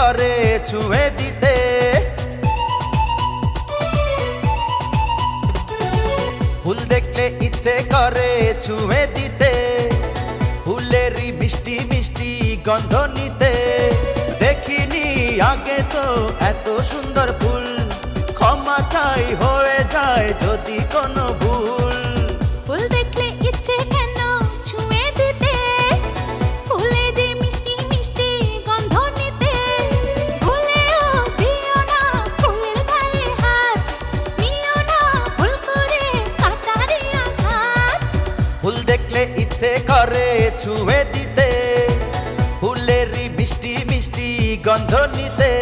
করে ছুঁয়ে দিতে। ফুল দেখলে ইচ্ছে করে ছুঁয়ে দিতে, ফুলেরই মিষ্টি মিষ্টি গন্ধ নিতে। দেখিনি আগে তো এত সুন্দর ফুল, ক্ষমা চাই হয়ে যায় যদি কোনো ভুল। ফুল দেখলে ইচ্ছে কেন ছুঁয়ে দিতে, ফুলেরই মিষ্টি মিষ্টি গন্ধ নিতে। ভুলেও দিও না ফুলের গায়ে হাত, নিও না ভুল করে কাটারি আঘাত। ফুল দেখলে ইচ্ছে করে ছুঁয়ে দিতে, ফুলেরই মিষ্টি মিষ্টি গন্ধ নিতে।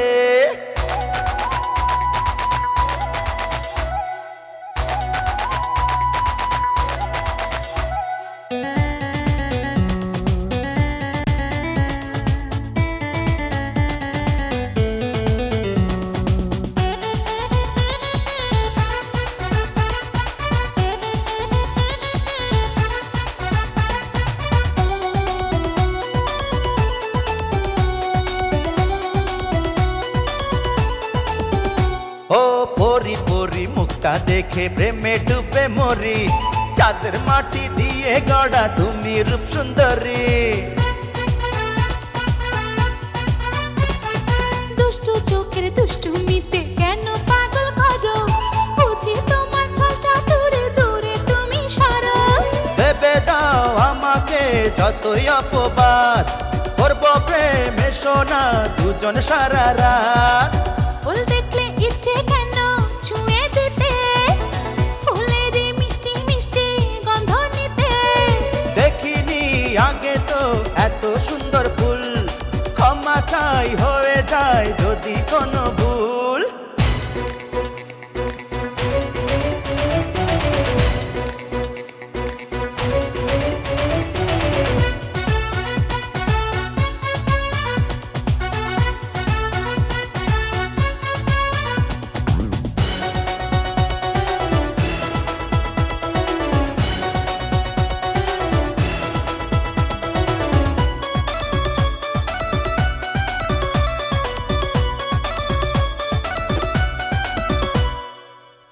ও পরি পরি মুখটা দেখে প্রেমে ডুবে মরি, চাঁদের মাটি দিয়ে গড়া তুমি রূপ সুন্দরী। দুষ্টু চোখের দুষ্টুমিতে কেন পাগল করো, বুঝি তোমার ছলটা দূরে দূরে তুমি সরো। ভেবে দাও আমাকে যতই অপবাদ, করবো প্রেমে সোনা দুজন সারা রাত। ফুল দেখলে ইচ্ছে কেন ছুঁয়ে দিতে, ফুলেরই মিষ্টি মিষ্টি গন্ধ নিতে। দেখিনি আগে তো এত সুন্দর ফুল, ক্ষমা চাই হয়ে যায় যদি কোনো ভুল।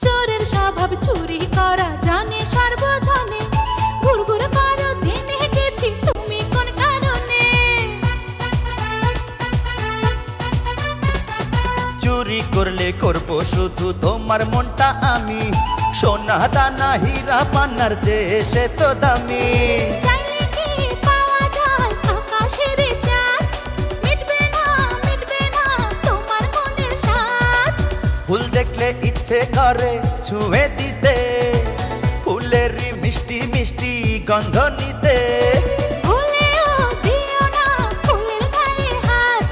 চোরের স্বভাব চুরি করা জানে সর্বজনে, ঘুরঘুর করো জেনে গেছি তুমি কোন কারণে। চুরি করলে করবো শুধু তোমার মনটা আমি, সোনা দানা হীরা পান্নার চেয়ে সে তো দামি। চাইলে কি পাওয়া যায় আকাশের চাঁদ, মিটবে না তোমার মনের স্বাদ। ফুল দেখলে ইচ্ছে করে ছুঁয়ে দিতে, ফুলেরই মিষ্টি মিষ্টি গন্ধ নিতে। ভুলেও দিও না ফুলের গায়ে হাত,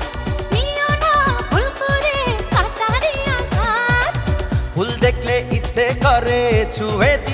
নিও না ভুল করে কাটারি আঘাত। ফুল দেখলে ইচ্ছে করে ছুঁয়ে দিতে,